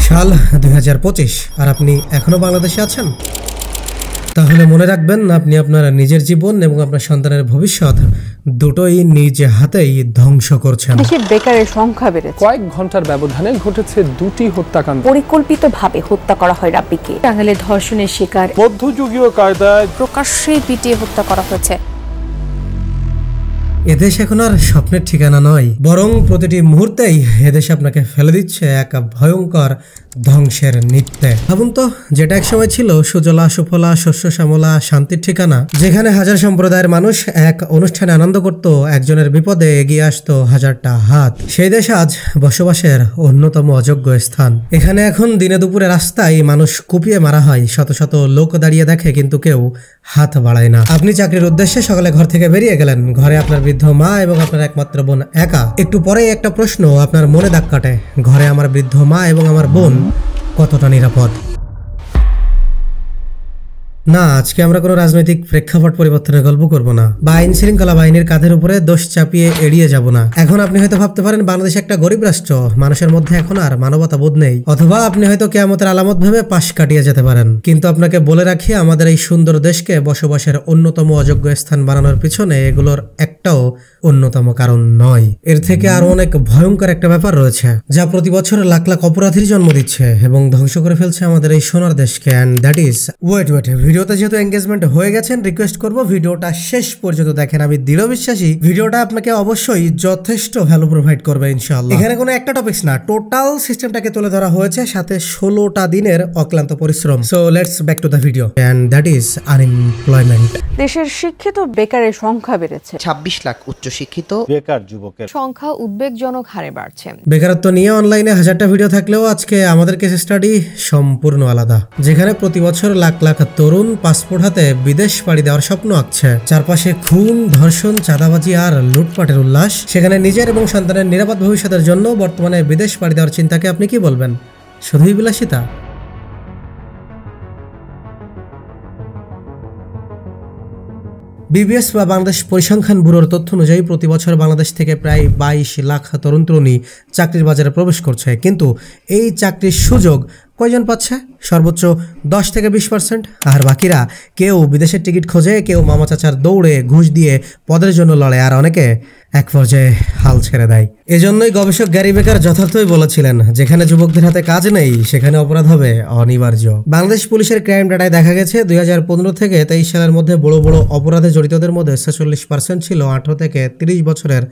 সাল 2025 আর আপনি এখনো বাংলাদেশে আছেন? তাহলে মনে রাখবেন, আপনি আপনার নিজের জীবন এবং আপনার সন্তানের ভবিষ্যৎ দুটোই নিজ হাতেই ধ্বংস করছেন। দেশের বেকারের সংখ্যা বেড়েছে। কয়েক ঘন্টার ব্যবধানে ঘটেছে দুটি হত্যাকাণ্ড। পরিকল্পিতভাবে হত্যা করা হয় রাব্বিকে। টাঙ্গাইলের ধর্ষণের শিকার, মধ্যযুগীয় কায়দায় প্রকাশ্যে পিটিয়ে হত্যা করা হয়েছে। এদেশ এখন আর স্বপ্নের ঠিকানা নয়, বরং প্রতিটি মুহূর্তেই এদেশ আপনাকে ফেলে দিচ্ছে এক ভয়ঙ্কর ধ্বংসের নৃত্যে। ভাবুন তো, যেটা একসময় ছিল সুজলা সুফলা শস্য শ্যামলা শান্তির ঠিকানা, যেখানে হাজার সম্প্রদায়ের মানুষ এক অনুষ্ঠানে আনন্দ করত, একজনের বিপদে এগিয়ে আসতো হাজারটা হাত, সেই দেশ আজ বসবাসের অন্যতম অযোগ্য স্থান। এখানে এখন দিনে দুপুরে রাস্তায় মানুষ কুপিয়ে মারা হয়, শত শত লোক দাঁড়িয়ে দেখে কিন্তু কেউ হাত বাড়ায় না। আপনি চাকরির উদ্দেশ্যে সকালে ঘর থেকে বেরিয়ে গেলেন, ঘরে আপনার বৃদ্ধ মা এবং আপনার একমাত্র বোন একা। একটু পরে একটা প্রশ্ন আপনার মনে দাগ কাটে, ঘরে আমার বৃদ্ধ মা এবং আমার বোন কতটা নিরাপদ? না, আজকে আমরা কোনো রাজনৈতিক প্রেক্ষাপট পরিবর্তনের গল্প করব না, বা আইন শৃঙ্খলা বাহিনীর কাঁধের উপরে দোষ চাপিয়ে এড়িয়ে যাব না। এখন আপনি হয়তো ভাবতে পারেন বাংলাদেশ একটা গরিব রাষ্ট্র, মানুষের মধ্যে এখন আর মানবতা বোধ নেই, অথবা আপনি হয়তো কিয়ামতের আলামত ভেবে পাশ কাটিয়ে যেতে পারেন। কিন্তু আপনাকে বলে রাখি, আমাদের এই সুন্দর দেশকে বসবাসের অন্যতম অযোগ্য স্থান বানানোর পিছনে এগুলোর একটাও অন্যতম কারণ নয়। এর থেকে আরো অনেক ভয়ঙ্কর একটা ব্যাপার রয়েছে, যা প্রতি বছর লাখ লাখ অপরাধীর জন্ম দিচ্ছে এবং ধ্বংস করে ফেলছে আমাদের এই সোনার দেশকে। And that is wait. ভিডিওতে যেহেতু এঙ্গেজমেন্ট হয়ে গেছেন, রিকোয়েস্ট করব ভিডিওটা শেষ পর্যন্ত দেখেন। আমি দৃঢ় বিশ্বাসী ভিডিওটা আপনাকে অবশ্যই যথেষ্ট ভ্যালু প্রোভাইড করবে ইনশাআল্লাহ। এখানে কোনো একটা টপিকস না, টোটাল সিস্টেমটাকে তুলে ধরা হয়েছে, সাথে 16টা দিনের অক্লান্ত পরিশ্রম। So let's back to the video, and that is unemployment. দেশের শিক্ষিত বেকারের সংখ্যা বেড়েছে। 26 লাখ উচ্চশিক্ষিত বেকার যুবকের সংখ্যা উদ্বেগজনক হারে বাড়ছে। বেকারত্ব নিয়ে অনলাইনে হাজারটা ভিডিও থাকলেও আজকে আমাদের কেস স্টাডি সম্পূর্ণ আলাদা, যেখানে প্রতি বছর লাখ লাখ তরুণ পাসপোর্ট হাতে বিদেশ পাড়ি দেওয়ার স্বপ্ন আঁকছে। চারপাশে খুন, ধর্ষণ, চাঁদাবাজি আর লুটপাটের উল্লাস। সেখানে নিজের এবং সন্তানের নিরাপদ ভবিষ্যতের জন্য বর্তমানে বিদেশ পাড়ি দেওয়ার চিন্তাকে আপনি কি বলবেন? শুধুই বিলাসিতা? বিবিএস বা বাংলাদেশ পরিসংখ্যান ব্যুরোর তথ্য অনুযায়ী প্রতি বছর বাংলাদেশ থেকে প্রায় 22 লাখ তরুণ তরুণী চাকরির বাজারে প্রবেশ করছে, কিন্তু এই চাকরির সুযোগ কয়জন পাচ্ছে? সর্বোচ্চ 10 থেকে 20%। আর বাকিরা কেউ বিদেশের টিকিট খোঁজে, কেউ মামা চাচার দৌড়ে ঘুষ দিয়ে পদের জন্য লড়ে, আর অনেকে এক পর্যায়ে হাল ছেড়ে দেয়। এজন্যই গবেষক গ্যারি বেকার যথার্থই বলেছিলেন, যেখানে যুবকদের হাতে কাজ নেই সেখানে অপরাধ হবে অনিবার্য। বাংলাদেশ পুলিশের ক্রাইম ডাটায় দেখা গেছে 2015 থেকে 23 সালের মধ্যে বড় বড় অপরাধে জড়িতদের মধ্যে 46% ছিল 18 থেকে 30 বছরের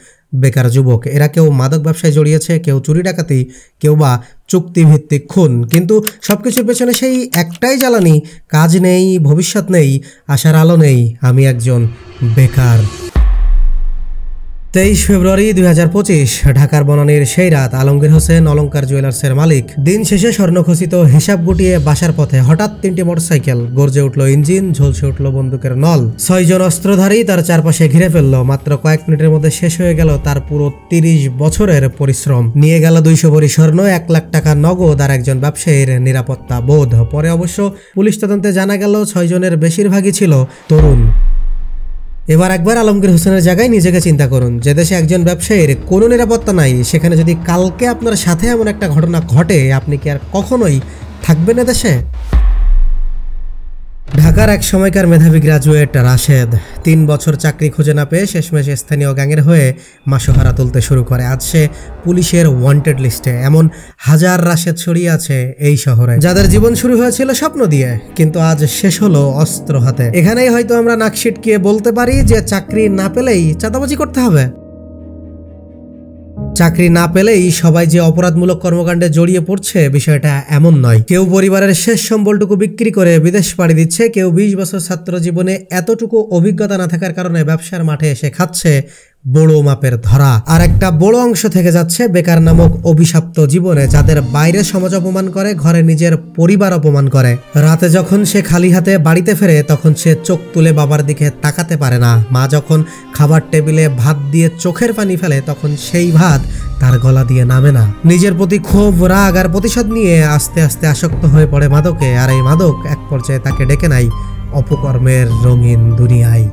বেকার যুবক। এরা কেউ মাদক ব্যবসায় জড়িয়েছে, কেউ চুরি ডাকাতি, কেউ বা চুক্তিভিত্তিক খুন। কিন্তু সবকিছুর পেছনে সেই একটাই জ্বালানি, কাজ নেই, ভবিষ্যৎ নেই, আশার আলো নেই, আমি একজন বেকার। 23 ফেব্রুয়ারি 2025 ঢাকার বনানীর সেই রাত, আলমগীর হোসেন অলংকার জুয়েলার্সের মালিক দিন শেষে স্বর্ণখচিত হিসাব গুটিয়ে বাসার পথে হঠাৎ 3টি মোটরসাইকেল, গর্জে উঠল ইঞ্জিন, ঝলসে উঠল বন্দুকের নল। 6 জন অস্ত্রধারী তার চারপাশে ঘিরে ফেলল। মাত্র কয়েক মিনিটের মধ্যে শেষ হয়ে গেল তার পুরো 30 বছরের পরিশ্রম। নিয়ে গেল 200 ভরি স্বর্ণ, 1 লাখ টাকা নগদ আর একজন ব্যবসায়ীর নিরাপত্তা বোধ। পরে অবশ্য পুলিশ তদন্তে জানা গেল 6 জনের বেশিরভাগই ছিল তরুণ। এবার একবার আলমগীর হোসেনের জায়গায় নিজেকে চিন্তা করুন, যে দেশে একজন ব্যবসায়ীর কোনো নিরাপত্তা নাই, সেখানে যদি কালকে আপনার সাথে এমন একটা ঘটনা ঘটে, আপনি কি আর কখনোই থাকবেন এদেশে? ঢাকার এক সময়কার মেধাবী গ্রাজুয়েট রাশেদ 3 বছর চাকরি খুঁজে না পেয়ে শেষমেশ স্থানীয় গ্যাংয়ের হয়ে মাসোহারা তুলতে শুরু করে। আজ সে পুলিশের ওয়ান্টেড লিস্টে। এমন হাজার রাশেদ ছড়িয়ে আছে এই শহরে, যাদের জীবন শুরু হয়েছিল স্বপ্ন দিয়ে, কিন্তু আজ শেষ হলো অস্ত্র হাতে। এখানেই হয়তো আমরা নাক সিটকিয়ে বলতে পারি যে চাকরি না পেলেই চাঁদাবাজি করতে হবে। চাকরি না পেলেই সবাই যে অপরাধমূলক কর্মকাণ্ডে জড়িয়ে পড়ছে, বিষয়টা এমন নয়। কেউ পরিবারের শেষ সম্বলটুকু বিক্রি করে বিদেশ পাড়ি দিচ্ছে, কেউ 20 বছর ছাত্র জীবনে এতটুকু অভিজ্ঞতা না থাকার কারণে ব্যবসার মাঠে এসে খাচ্ছে বড় মাপের ধরা। আর একটা বড় অংশ থেকে যাচ্ছে বেকার নামক অভিশপ্ত জীবনে, যাদের বাইরে সমাজ অপমান করে, ঘরে নিজের পরিবার অপমান করে। রাতে যখন সে খালি হাতে বাড়িতে ফেরে, তখন সে চোখ তুলে বাবার দিকে তাকাতে পারে না। মা যখন খাবার টেবিলে ভাত দিয়ে চোখের পানি ফেলে, তখন সেই ভাত তার গলা দিয়ে নামে না। নিজের প্রতি ক্ষোভ, রাগ আর প্রতিশোধ নিয়ে আস্তে আস্তে আসক্ত হয়ে পড়ে মাদকে, আর এই মাদক এক পর্যায়ে তাকে ডেকে নেয় অপকর্মের রঙিন দুনিয়ায়।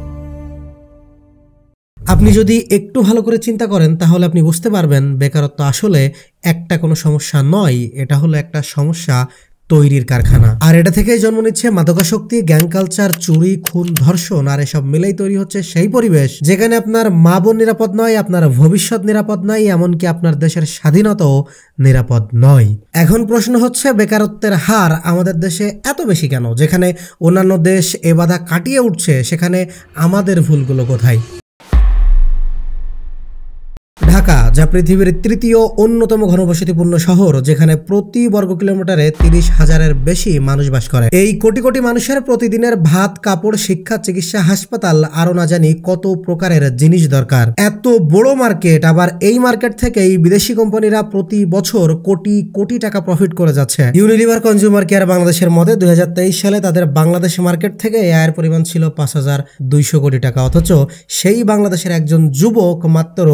আপনি যদি একটু ভালো করে চিন্তা করেন তাহলে আপনি বুঝতে পারবেন বেকারত্ব আসলে একটা কোনো সমস্যা নয়, এটা হলো একটা সমস্যা তৈরির কারখানা। আর এটা থেকেই জন্ম নিচ্ছে মাদকাসক্তি, গ্যাং কালচার, চুরি, খুন, ধর্ষণ, আর এসব মিলেই তৈরি হচ্ছে সেই পরিবেশ যেখানে আপনার মা বোন নিরাপদ নয়, আপনার ভবিষ্যৎ নিরাপদ নয়, এমনকি আপনার দেশের স্বাধীনতাও নিরাপদ নয়। এখন প্রশ্ন হচ্ছে বেকারত্বের হার আমাদের দেশে এত বেশি কেন? যেখানে অন্যান্য দেশ এ বাধা কাটিয়ে উঠছে সেখানে আমাদের ভুলগুলো কোথায়? ঢাকা, যা পৃথিবীর তৃতীয় অন্যতম ঘনবসতিপূর্ণ শহর, যেখানে প্রতি বর্গ কিলোমিটারে 30,000-এর বেশি মানুষ বাস করে। এই কোটি কোটি মানুষের প্রতিদিনের ভাত, কাপড়, শিক্ষা, চিকিৎসা, হাসপাতাল, আরো না জানি কত প্রকারের জিনিস দরকার। এত বড় মার্কেট, আবার এই মার্কেট থেকেই বিদেশি কোম্পানিরা প্রতি বছর কোটি কোটি টাকা প্রফিট করে যাচ্ছে। ইউনিলিভার কনজিউমার কেয়ার বাংলাদেশের মতে 2023 সালে তাদের বাংলাদেশ মার্কেট থেকে আয়ের পরিমাণ ছিল 5,200 কোটি টাকা, অথচ সেই বাংলাদেশের একজন যুবক মাত্র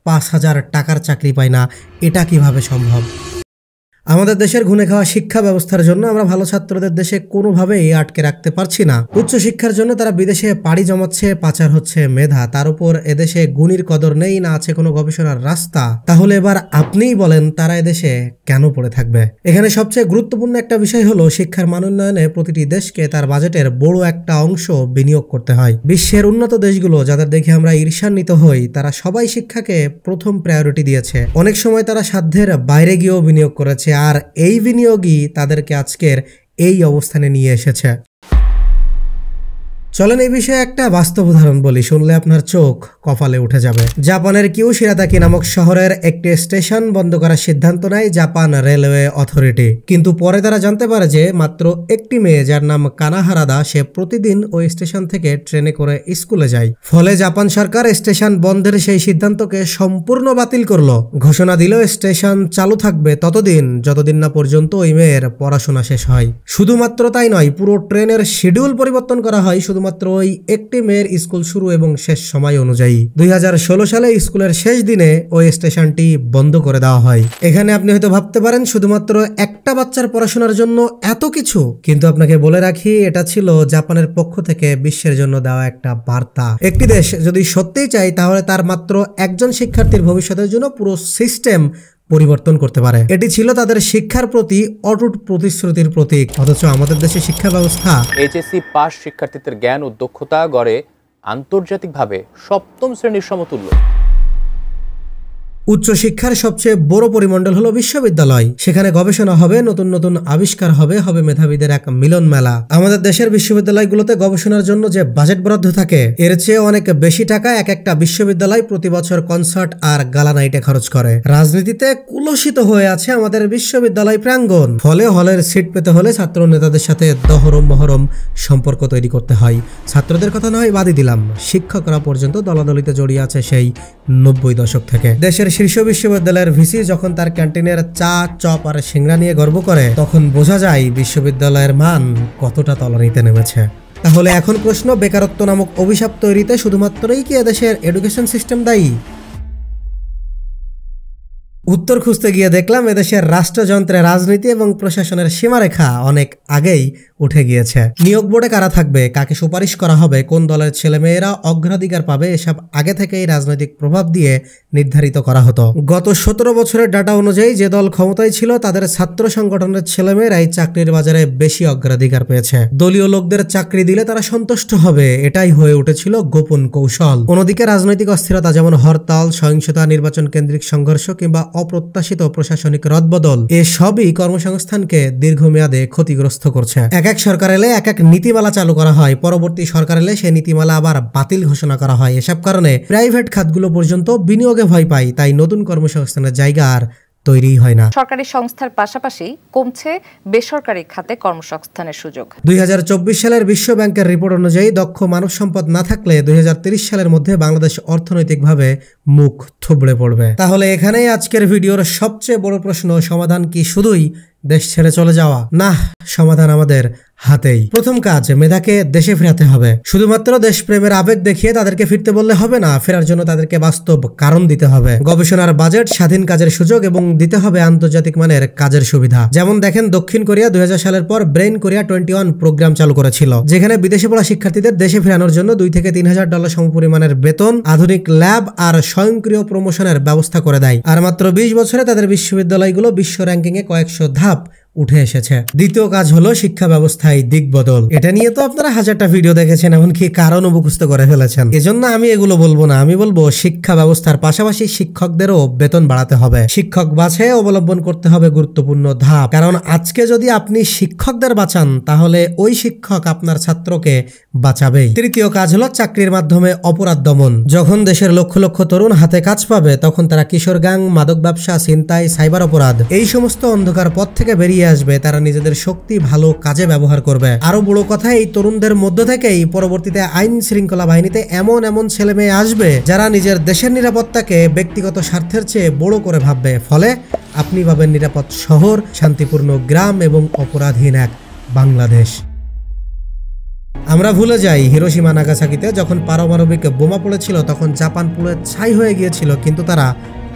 5,000 টাকার চাকরি পায় না। এটা কিভাবে সম্ভব? আমাদের দেশের ঘুণে খাওয়া শিক্ষা ব্যবস্থার জন্য আমরা ভালো ছাত্রদের দেশে কোনোভাবেই আটকে রাখতে পারছি না। উচ্চ শিক্ষার জন্য তারা বিদেশে পাড়ি জমাচ্ছে, পাচার হচ্ছে মেধা, তার উপর এদেশে গুণীর কদর নেই, না আছে কোনো গবেষণার রাস্তা। তাহলে এবার আপনিই বলেন তারা এদেশে কেন পড়ে থাকবে? এখানে সবচেয়ে গুরুত্বপূর্ণ একটা বিষয় হলো শিক্ষার মান উন্নয়নে প্রতিটি দেশকে তার বাজেটের বড় একটা অংশ বিনিয়োগ করতে হয়। বিশ্বের উন্নত দেশগুলো যাদের দেখে আমরা ঈর্ষান্বিত হই, তারা সবাই শিক্ষাকে প্রথম প্রায়োরিটি দিয়েছে। অনেক সময় তারা সাধ্যের বাইরে গিয়েও বিনিয়োগ করেছে, আর এই বিনিয়োগই তাদেরকে আজকের এই অবস্থানে নিয়ে এসেছে। চলেন এই বিষয়ে একটা বাস্তব উদাহরণ বলি, শুনলে আপনার চোখ কপালে উঠে যাবে। জাপানের কিয়োশিরাতাকি নামক শহরের একটি স্টেশন বন্ধ করার সিদ্ধান্ত নেয় জাপান রেলওয়ে অথরিটি। কিন্তু পরে তারা জানতে পারে যে মাত্র একটি মেয়ে, যার নাম কানাহারাদা, সে প্রতিদিন ওই স্টেশন থেকে ট্রেনে করে স্কুলে যায়। ফলে জাপান সরকার স্টেশন বন্ধের সেই সিদ্ধান্তকে সম্পূর্ণ বাতিল করলো। ঘোষণা দিল স্টেশন চালু থাকবে ততদিন যতদিন না পর্যন্ত ওই মেয়ের পড়াশোনা শেষ হয়। শুধুমাত্র তাই নয়, পুরো ট্রেনের শিডিউল পরিবর্তন করা হয় শুধুমাত্র ওই একটি মেয়ের স্কুল শুরু এবং শেষ সময় অনুযায়ী। 2016 সালে স্কুলের শেষ দিনে ওই স্টেশনটি বন্ধ করে দেওয়া হয়। এখানে আপনি হয়তো ভাবতে পারেন শুধুমাত্র একটা বাচ্চার পড়াশোনার জন্য এত কিছু, কিন্তু আপনাকে বলে রাখি এটা ছিল জাপানের পক্ষ থেকে বিশ্বের জন্য দেওয়া একটা বার্তা। একটি দেশ যদি সত্যিই চায় তাহলে তার মাত্র একজন শিক্ষার্থীর ভবিষ্যতের জন্য পুরো সিস্টেম পরিবর্তন করতে পারে। এটি ছিল তাদের শিক্ষার প্রতি অটুট প্রতিশ্রুতির প্রতীক। অথচ আমাদের দেশে শিক্ষা ব্যবস্থা এইচএসসি পাস শিক্ষার্থীদের জ্ঞান ও দক্ষতা গড়ে আন্তর্জাতিকভাবে সপ্তম শ্রেণীর সমতুল্য। উচ্চশিক্ষার সবচেয়ে বড় পরিমণ্ডল হলো বিশ্ববিদ্যালয়। সেখানে গবেষণা হবে, নতুন নতুন আবিষ্কার হবে, হবে মেধাবীদের এক মিলন মেলা। আমাদের দেশের বিশ্ববিদ্যালয়গুলোতে গবেষণার জন্য যে বাজেট বরাদ্দ থাকে, এর চেয়ে অনেক বেশি টাকা এক একটা বিশ্ববিদ্যালয় প্রতি বছর কনসার্ট আর গালা নাইটে খরচ করে। রাজনীতিতে কুলসিত হয়ে আছে আমাদের বিশ্ববিদ্যালয় প্রাঙ্গণ। ফলে হলের সিট পেতে হলে ছাত্র নেতাদের সাথে দহরম মহরম সম্পর্ক তৈরি করতে হয়। ছাত্রদের কথা নয় বাদই দিলাম, শিক্ষকরা পর্যন্ত দলাদলিতে জড়িয়ে আছে সেই 90 দশক থেকে। দেশের শীর্ষ বিশ্ববিদ্যালয়ের ভিসি যখন তার ক্যান্টিনের চা, চপ আর সিংড়া নিয়ে গর্ব করে, তখন বোঝা যায় বিশ্ববিদ্যালয়ের মান কতটা তলানিতে নেমেছে। তাহলে এখন প্রশ্ন, বেকারত্ব নামক অভিশাপ তৈরিতে শুধুমাত্রই কি এদেশের এডুকেশন সিস্টেম দায়ী? উত্তর খুঁজতে গিয়ে দেখলাম এদেশের রাষ্ট্রযন্ত্রে রাজনীতি এবং প্রশাসনের সীমারেখা অনেক আগেই উঠে গিয়েছে। নিয়োগ বোর্ডে কারা থাকবে, কাকে সুপারিশ করা হবে, কোন দলের ছেলেমেয়েরা অগ্রাধিকার পাবে, এসব আগে থেকেই রাজনৈতিক প্রভাব দিয়ে নির্ধারিত করা হতো। গত 17 বছরের ডাটা অনুযায়ী যে দল ক্ষমতায় ছিল তাদের ছাত্র সংগঠনের ছেলেমেয়েরাই চাকরির বাজারে বেশি অগ্রাধিকার পেয়েছে। দলীয় লোকদের চাকরি দিলে তারা সন্তুষ্ট হবে, এটাই হয়ে উঠেছিল গোপন কৌশল। অন্যদিকে রাজনৈতিক অস্থিরতা যেমন হরতাল, সহিংসতা, নির্বাচন কেন্দ্রিক সংঘর্ষ কিংবা অপ্রত্যাশিত প্রশাসনিক রদবদল, এসবই কর্মসংস্থানকে দীর্ঘমেয়াদে ক্ষতিগ্রস্ত করছে। এক এক সরকার এলে এক এক নীতিমালা চালু করা হয়, পরবর্তী সরকার এলে সেই নীতিমালা আবার বাতিল ঘোষণা করা হয়। এসব কারণে প্রাইভেট খাতগুলো পর্যন্ত বিনিয়োগে ভয় পায়, তাই নতুন কর্মসংস্থানের জায়গা আর তৈরি হয় না। সরকারি সংস্থার পাশাপাশি কমছে বেসরকারি খাতে কর্মসংস্থানের সুযোগ। 2024 সালের বিশ্ব ব্যাংকের রিপোর্ট অনুযায়ী দক্ষ মানব সম্পদ না থাকলে 2030 সালের মধ্যে বাংলাদেশ অর্থনৈতিকভাবে মুখ থুবড়ে পড়বে। তাহলে এখানেই আজকের ভিডিওর সবচেয়ে বড় প্রশ্ন, সমাধান কি শুধুই দেশ ছেড়ে চলে যাওয়া? না, সমাধান আমাদের হাতেই। প্রথম কাজ, মেধাকে দেশে ফেরাতে হবে। শুধুমাত্র দেশপ্রেমের আবেগ দেখিয়ে তাদেরকে ফিরতে বললে হবে না, ফেরার জন্য তাদেরকে বাস্তব কারণ দিতে হবে। গবেষণার বাজেট, স্বাধীন কাজের সুযোগ এবং দিতে হবে আন্তর্জাতিক মানের কাজের সুবিধা। যেমন দেখেন, দক্ষিণ কোরিয়া 2000 সালের পর ব্রেইন কোরিয়া 21 প্রোগ্রাম চালু করেছিল, যেখানে বিদেশে পড়া শিক্ষার্থীদের দেশে ফেরানোর জন্য $2 থেকে $3000 সমপরিমাণের বেতন, আধুনিক ল্যাব আর স্বয়ংক্রিয় প্রমোশনের ব্যবস্থা করে দেয়। আর মাত্র 20 বছরে তাদের বিশ্ববিদ্যালয়গুলো বিশ্ব র্যাঙ্কিংয়ে কয়েকশো ধাপ উঠে এসেছে। দ্বিতীয় কাজ হলো শিক্ষা ব্যবস্থায় দিকবদল। এটা নিয়ে তো আপনারা হাজারটা ভিডিও দেখেছেন, এমনকি কারণ মুখস্থ করে ফেলেছেন। এজন্য আমি এগুলো বলবো না। আমি বলবো শিক্ষা ব্যবস্থার পাশাপাশি শিক্ষকদেরও বেতন বাড়াতে হবে। শিক্ষক বাছাই অবলম্বন করতে হবে গুরুত্বপূর্ণ ধাপ। কারণ আজকে যদি আপনি শিক্ষকদের বাঁচান, তাহলে ওই শিক্ষক আপনার ছাত্রকে বাঁচাবেই। তৃতীয় কাজ হলো চাকরির মাধ্যমে অপরাধ দমন। যখন দেশের লক্ষ লক্ষ তরুণ হাতে কাজ পাবে, তখন তারা কিশোর গ্যাং, মাদক ব্যবসা, ছিনতাই, সাইবার অপরাধ, এই সমস্ত অন্ধকার পথ থেকে বেরিয়ে আসবে। তারা নিজেদের শক্তি ভালো কাজে ব্যবহার করবে। আরো বড় কথা, এই তরুণদের মধ্য থেকেই পরবর্তীতে আইন শৃঙ্খলা বাহিনীতে এমন এমন ছেলে মেয়ে আসবে যারা নিজের দেশের নিরাপত্তাকে ব্যক্তিগত স্বার্থের চেয়ে বড় করে ভাববে। ফলে আপনি পাবেন নিরাপদ শহর, শান্তিপূর্ণ গ্রাম এবং অপরাধহীন এক বাংলাদেশ। আমরা ভুলে যাই, হিরোশিমা নাগাসাকিতে যখন পারমাণবিক বোমা পড়েছিল, তখন জাপান পুরো ছাই হয়ে গিয়েছিল, কিন্তু তারা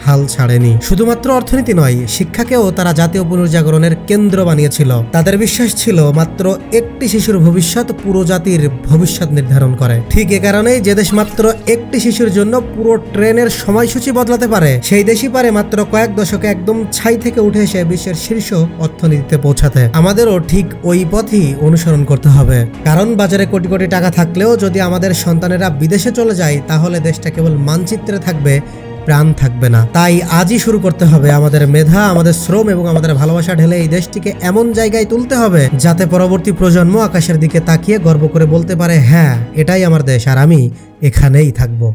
হাল ছাড়েনি। শুধুমাত্র অর্থনীতি নয়, শিক্ষাকেও তারা জাতীয় পুনর্জাগরণের কেন্দ্র বানিয়েছিল। তাদের বিশ্বাস ছিল মাত্র একটি শিশুর ভবিষ্যৎ পুরো জাতির ভবিষ্যৎ নির্ধারণ করে। ঠিক এ কারণেই যে দেশ মাত্র একটি শিশুর জন্য পুরো ট্রেনের সময়সূচি বদলাতে পারে, সেই দেশই পারে মাত্র কয়েক দশকে একদম ছাই থেকে উঠে এসে বিশ্বের শীর্ষ অর্থনীতিতে পৌঁছাতে। আমাদেরও ঠিক ওই পথই অনুসরণ করতে হবে। কারণ বাজারে কোটি কোটি টাকা থাকলেও যদি আমাদের সন্তানেরা বিদেশে চলে যায়, তাহলে দেশটা কেবল মানচিত্রে থাকবে, প্রাণ থাকবে না। তাই আজই শুরু করতে হবে। আমাদের মেধা, আমাদের শ্রম এবং আমাদের ভালোবাসা ঢেলে এই দেশটিকে এমন জায়গায় তুলতে হবে যাতে পরবর্তী প্রজন্ম আকাশের দিকে তাকিয়ে গর্ব করে বলতে পারে, হ্যাঁ, এটাই আমার দেশ আর আমি এখানেই থাকবো।